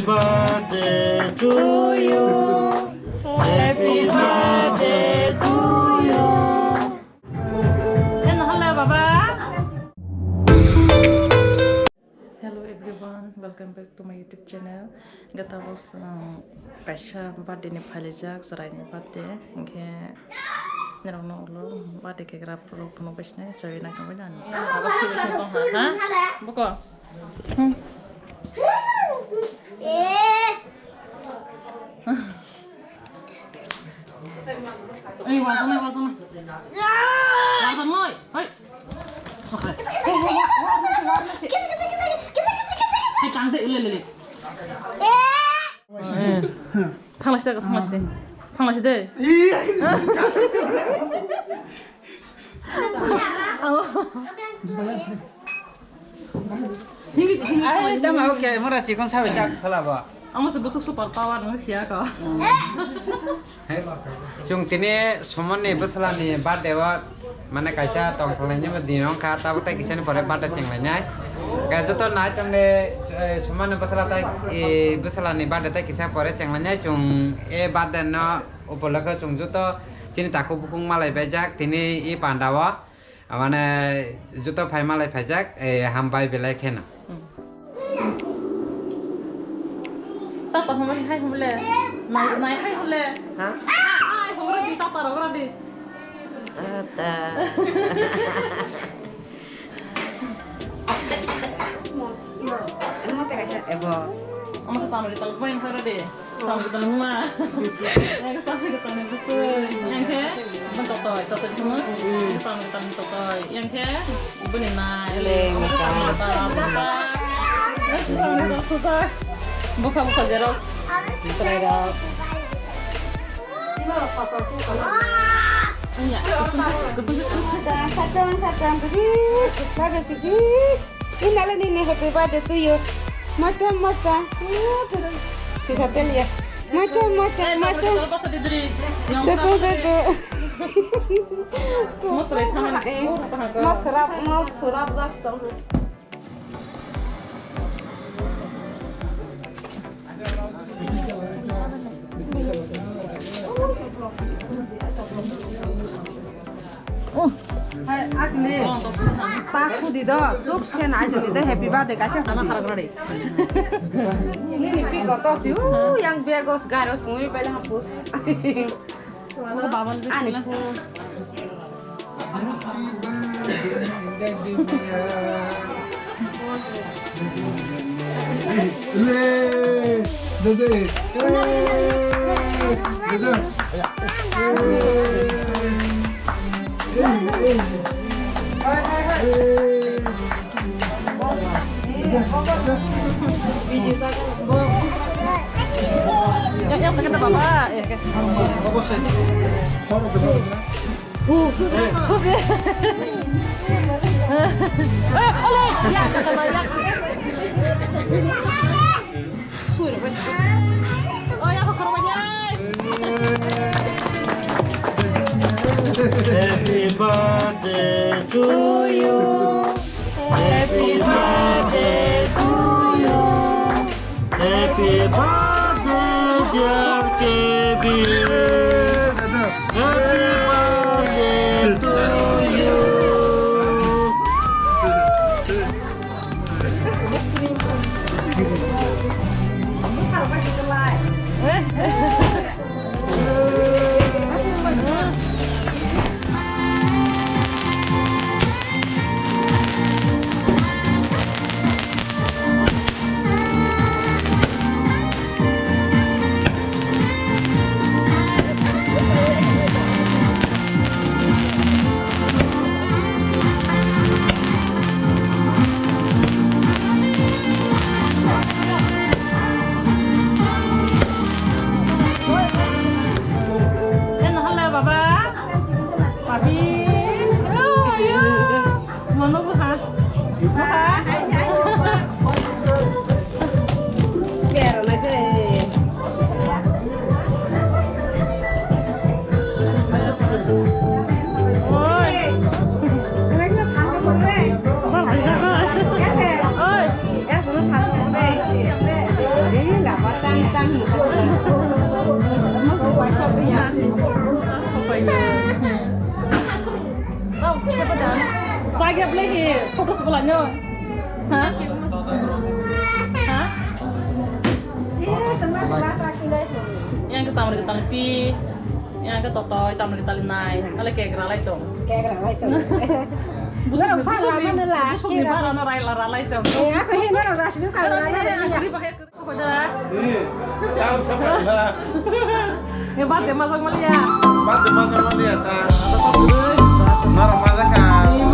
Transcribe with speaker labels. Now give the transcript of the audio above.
Speaker 1: birthday to you. Happy birthday to you. Hello, Baba. Hello everyone, welcome back to my YouTube channel. Gata bos kaisa birthday ni phalijak sarai ni birthday ingke nirong no ulo birthday ke grab pro puno besne sawi na kamai dan. Baba sibuk tong ha? Buko. Wajan loy. Hei. Oke. Cantik lele. Thanglas deh. Iya.
Speaker 2: Ay, tama oke, mura sih kon sawe sak salah ba.
Speaker 1: Amo sebusuk super power manusia kok.
Speaker 2: Sung tini somone besalani birthday wa mana kaisa tong tolenya medino ka ta ta kisane pore birthday sing lanya. Ka joto na tamne somone besalata besalani birthday ta kisa pore sing lanya chung birthday no upolaka chung joto chini taku bukung malai bejak tini pandawa amane joto phai malai bejak hambai belai khena.
Speaker 1: Tata homa hai homle. Nai hai homle. Ha? Ai homre di tata ro di.
Speaker 3: Tata. Emo te kasih ebo.
Speaker 1: Amo kesana di telepon yang hore di. Sama di rumah. Yang kesana di tanah besar. Yang ke bentuk toy, tata cuma. Kesana di tanah toy. Yang ke benih nai.
Speaker 3: Leng sama.
Speaker 1: Kesana di toy. Buka jeros. Terus. Iya,
Speaker 4: Kadang begitu, bagus sedikit. Ini lalu ini happy birthday to you. Mata. Si Satel ya. Mata.
Speaker 1: Pas di diri.
Speaker 4: Tuh.
Speaker 1: Mas rekan.
Speaker 4: Mas serap zakstong. Hai, Agni. Pasu di do, sup sen aja di do happy birthday kasih.
Speaker 1: Anak harap ready.
Speaker 4: Ini piko tos yang begos garos mui pele hapu.
Speaker 1: Aku bawan tu.
Speaker 4: Ani.
Speaker 1: Yang kena bapak. Ya, kan. Ya, kata banyak. Oh ya, aku ke rumahnya.
Speaker 5: Happy birthday to you. Happy birthday to you. Happy birthday dear Kevin. Happy birthday to you.
Speaker 4: Tang mau buat shop ya.
Speaker 1: Apa ya? Tahu siapa dah? Saya beli foto sebelahnya. Hah? Hah? Yang ke sama di talipi, yang ke toto sama di tali naik. Kalau kayak gerala itu. Busuk di mana orang rela itu.
Speaker 4: Aku ini orang ras itu kalau
Speaker 1: Apa dah?
Speaker 5: Tahu siapa dah?
Speaker 1: Hebat ya masuk malia.
Speaker 5: Mati lihat. Normal kan.